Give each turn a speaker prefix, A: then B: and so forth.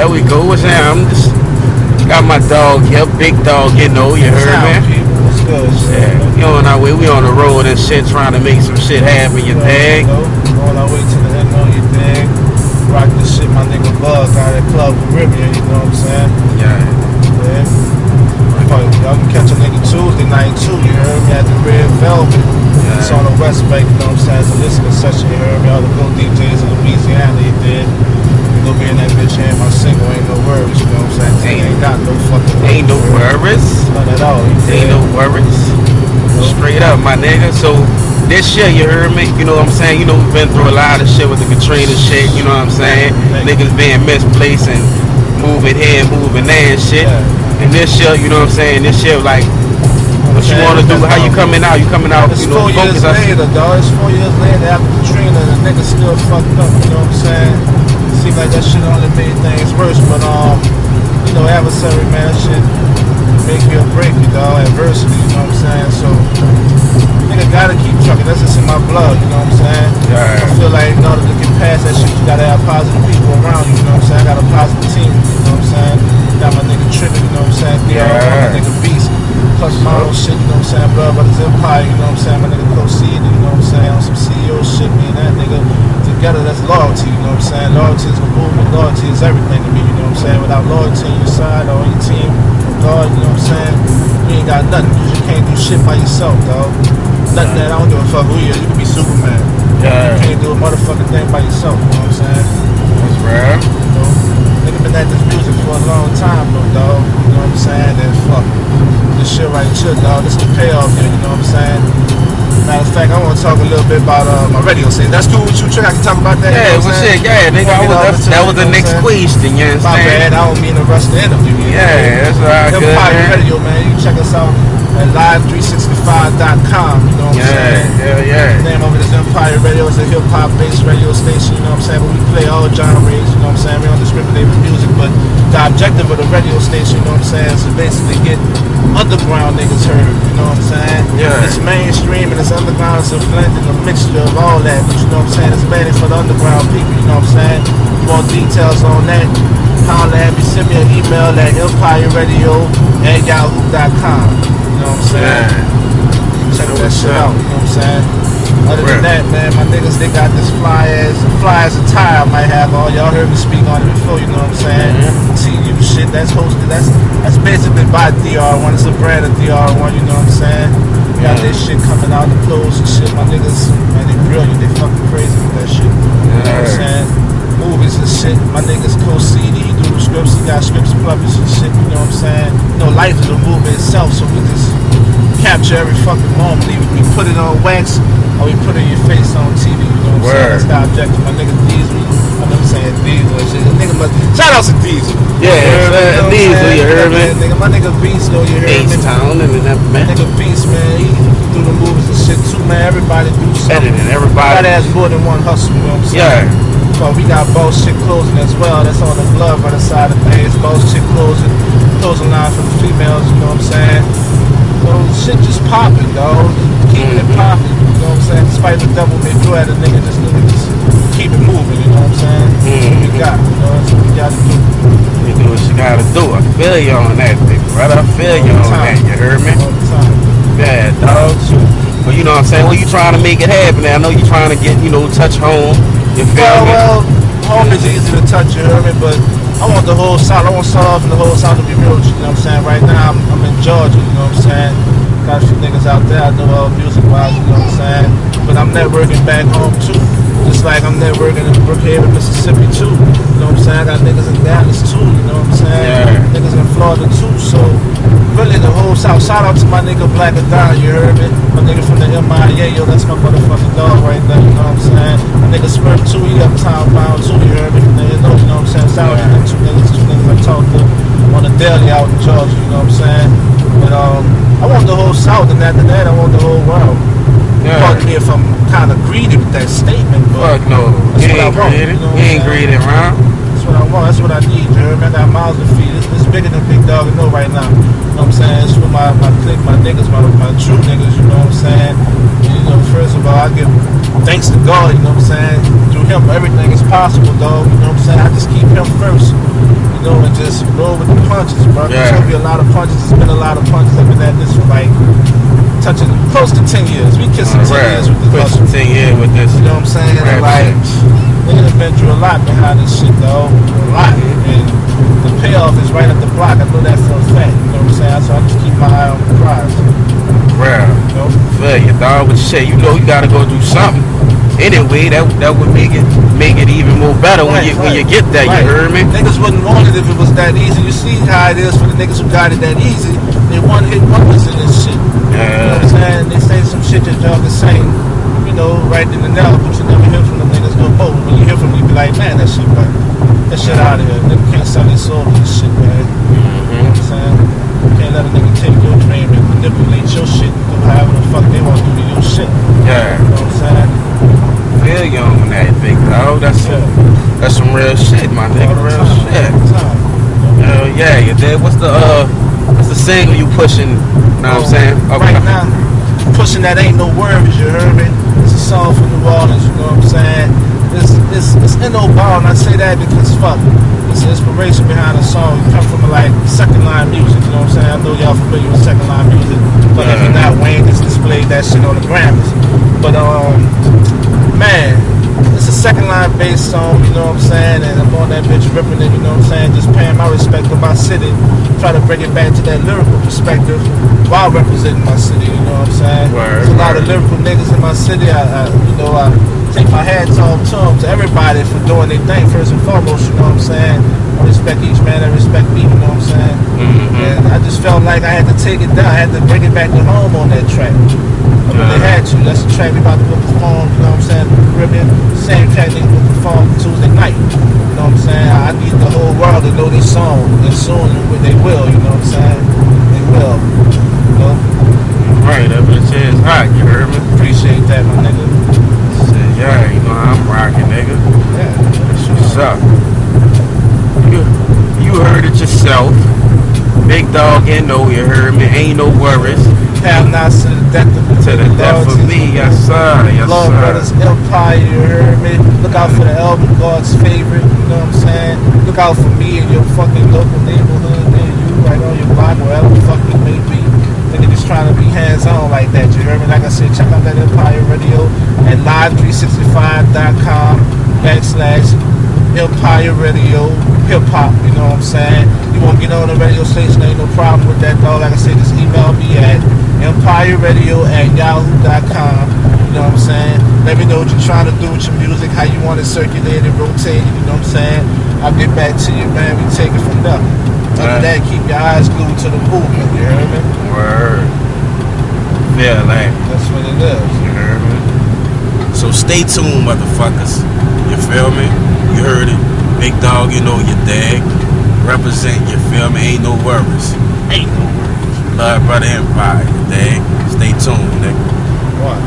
A: There we go. What's that? I'm just got my dog here, big dog, you know, you heard me?
B: What's good, shit?
A: Yeah, we on our way, we on the road and shit, trying to make some shit happen, you dig?
B: On our way to the end, you dig? Rock this shit, my nigga Bug out at Club Caribbean, you know what I'm saying?
A: Yeah.
B: Y'all can catch a nigga Tuesday night too, you heard me, at the Red Velvet. Yeah. It's on the West Bank, you know what I'm saying? It's a listening session, you heard me? All the good DJs in Louisiana, you did. Go be in that bitch and my single, ain't no worries, you know what I'm saying? Ain't got no fucking worries.
A: Ain't no worries.
B: None at all,
A: ain't no worries. Straight up, my nigga. So this shit, you heard me? You know what I'm saying? You know, we've been through a lot of shit with the Katrina shit, you know what I'm saying? Niggas being misplaced and moving here, moving there and shit. And this shit, you know what I'm saying? This shit, like, what you want to do? How you coming out? You coming out,
B: it's
A: you know,
B: 4 years later, dog. It's 4 years later after Katrina. The niggas still fucked up, you know what I'm saying? Seems like that shit only made things worse, but, you know, adversary, man, shit make you or break you, dog. Adversity, you know what I'm saying? So, nigga gotta keep trucking. That's just in my blood, you know what I'm saying?
A: Yeah.
B: I feel like in order to get past that shit, you gotta have positive people around you, you know what I'm saying? I got a positive team, you know what I'm saying? Got my nigga Trippin', you know what I'm saying? My nigga Beast. Plus my own shit, you know what I'm saying? Blood Brothers Empire, you know what I'm saying? My nigga Proceed, you know what I'm saying? On some CEO shit, me and that nigga together, that's loyalty, you know what I'm saying? Loyalty is a movement, loyalty is everything to me, you know what I'm saying? Without loyalty on your side or on your team, God, you know what I'm saying? You ain't got nothing, because you can't do shit by yourself, dog. Nothing that I don't give a fuck who you is, you can be Superman.
A: Yeah.
B: You can't do a motherfucking thing by yourself, you know what I'm saying?
A: That's real.
B: You know? Nigga been at this music for a long time, though, dog. You know what I'm saying? And fuck, this shit right here, dog. This the payoff here, you know what I'm saying? Matter of fact, I want to talk a little bit about my radio station. That's cool with you, Trick? I can talk about that?
A: Yeah,
B: you know
A: well, shit, yeah, nigga. That was the next question, you understand?
B: My bad, I don't mean to rush the interview.
A: Yeah, that's all right.
B: Empire Radio, man. You can check us out at live365.com, you know what I'm saying?
A: Yeah.
B: The name of it is Empire Radio. It's a hip-hop based radio station, you know what I'm saying? But we play all genres, you know what I'm saying? We don't discriminate with music, but the objective of the radio station, you know what I'm saying, is to basically get underground niggas heard, you know what I'm saying?
A: Yeah.
B: It's mainstream and it's underground, it's a blend and a mixture of all that, but you know what I'm saying? It's mainly for the underground people, you know what I'm saying? More details on that, holler at me, send me an email at empireradio@yahoo.com. You know what I'm saying? Check that shit out, you know what I'm saying? Other than that, man, my niggas, they got this fly as attire I might have on. Y'all heard me speak on it before, you know what I'm saying? TU shit, that's hosted, that's basically by DR1. It's a brand of DR1, you know what I'm saying? We got this shit coming out, the clothes and shit. My niggas, man, they brilliant, they fucking crazy with that shit. You know what I'm saying? Movies and shit. My niggas co-CD, he do the scripts, he got scripts published and shit, you know what I'm saying? You know, life is a movement itself, so we just capture every fucking moment. Either we put it on wax or we put it in your face on TV, you know what I'm saying? That's the objective. My nigga Diesel, I know I'm saying Diesel and shit. Nigga shout out to Diesel.
A: Yeah, Diesel, you heard me?
B: My nigga Beast, though, you heard me?
A: H-Town and that, man.
B: My nigga Beast, man, he do the movies and shit too, man. Everybody do something.
A: Everybody
B: has more than one hustle, you know what I'm saying?
A: Yeah.
B: So we got Boss Chick Clothing as well. That's on the Blood Brother side of things. Boss Chick clothing line for the females, you know what I'm saying? So shit just popping, dog. Keeping it popping, you know what I'm saying? Despite the devil may throw at a nigga, just keep it moving, you know what I'm saying? That's what we got, you know, that's what we gotta do.
A: You do what you gotta do. I feel you on that, big brother. I feel you on that, you heard me?
B: All the time.
A: Yeah, dog. Well, you know what I'm saying? Well, you trying to make it happen. I know you trying to get, you know, touch home. You feel me?
B: Well, home is easy to touch, you heard me? But I want the whole South. I want South and the whole South to be real, you know what I'm saying? Right now, I'm in Georgia, you know what I'm saying? Got a few niggas out there I know music-wise, you know what I'm saying? But I'm networking back home, too. Just like I'm networking in Brookhaven, Mississippi, too. You know what I'm saying? I got niggas in Dallas, too, you know what I'm saying?
A: Yeah.
B: Niggas in Florida, too. So, really, the whole South. Shout out to my nigga Black Adon, you heard me? My nigga from the MIA, yo, that's my motherfucking dog right there, you know what I'm saying? My nigga Smurf, too, he uptown bound, too, you heard me? From the you know what I'm saying? Shout out to them two niggas I talk to on the daily out in Georgia, you know what I'm saying? But, I want the whole South, and after that, I want the whole world. Pardon me if I'm kind of greedy with that statement, but
A: no,
B: that's
A: you
B: what I
A: ain't
B: want.
A: greedy.
B: You know
A: You ain't greedy, man.
B: That's what I want. That's what I need, you heard me? I got miles to feed. It's bigger than Big Dog I know right now. You know what I'm saying? It's for my clique, my niggas, my true niggas, you know what I'm saying? You know, first of all, I give thanks to God, you know what I'm saying? Through him, everything is possible, dog. You know what I'm saying? I just keep him first. You you know, and just roll with the punches, bro.
A: Yeah.
B: There's gonna be a lot of punches. There's been a lot of punches. I've been at this for like touching close to 10 years. We kissing 10 years with this hustle.
A: 10 years with this.
B: You know what I'm saying? And like, niggas been through a lot behind this shit, though. A lot. And the payoff is right up the block. I know that for a fact. You know what I'm saying? So I just keep my eye on the prize.
A: Bruh.
B: You know?
A: Feel you, dog. But shit, you know you gotta go do something. Anyway, that would make it even more better when you get that. You heard me?
B: Niggas wouldn't want it if it was that easy. You see how it is for the niggas who got it that easy. They one hit wonders in this shit. You know what I'm saying? They say some shit that y'all can say, you know, right in the now, but you never hear from them niggas no more. When you hear from them, you be like, man, that shit, man. That shit out of here. Nigga can't sell their soul to this shit, man. You know what I'm saying? You can't let a nigga take your dream and manipulate your shit. Do however the fuck they want to do to your shit.
A: Yeah.
B: You know what I'm saying?
A: Feel you on that, big dog. That's some real shit, my nigga. Real shit. Hell yeah, you did. What's the single you pushing? You know what I'm saying?
B: Right now, pushing that ain't no worries, you heard me? It's a song from New Orleans, you know what I'm saying? It's in no ball, and I say that because fuck, it's the inspiration behind the song. You come from like second line music, you know what I'm saying? I know y'all familiar with second line music, but if you're not, Wayne just displayed that shit on the Grammys. But man, it's a second line based song, you know what I'm saying? And I'm on that bitch ripping it, you know what I'm saying? Just paying my respect to my city, try to bring it back to that lyrical perspective while representing my city, you know what I'm saying? There's a lot of lyrical niggas in my city. I take my hats off to everybody for doing their thing first and foremost, you know what I'm saying? I respect each man, I respect me, you know what I'm saying? And I just felt like I had to take it down, I had to bring it back to home on that track. I really had to. That's the track we about to go perform, you know what I'm saying? Caribbean, same track they will perform Tuesday night. You know what I'm saying? I need the whole world to know this song, and soon they will, you know what I'm saying? They will. You know?
A: Right, that bitch is hot, you heard me?
B: Appreciate that, my nigga.
A: Said, yeah, you know I'm rocking, nigga.
B: Yeah.
A: That's what's up. You heard it yourself. Big dog, you know, you heard me. Ain't no worries.
B: Have not to the death of me.
A: To the death of me, yes sir, yes
B: Love
A: sir.
B: Brothers Empire, you heard me. Look out for the album, God's favorite, you know what I'm saying? Look out for me in your fucking local neighborhood, man. You right on your block, wherever the fuck it may be. Nigga just trying to be hands-on like that, you heard me? Like I said, check out that Empire Radio at live365.com/Empire Radio Hip Hop, you know what I'm saying? You want to get on the radio station, ain't no problem with that, though. Like I said, just email me at EmpireRadio@yahoo.com. You know what I'm saying? Let me know what you're trying to do with your music, how you want it circulated, rotated, you know what I'm saying? I'll get back to you, man. We take it from there. Other than that, keep your eyes glued to the movement, you heard me?
A: Word. Yeah, like.
B: That's what it is.
A: You heard me? So stay tuned, motherfuckers. You feel me? You heard it. Big dog, you know your dag. Represent, you feel me? Ain't no worries. Ain't no worries. Love Brother Empire, you dig? Stay tuned, nigga.
B: What?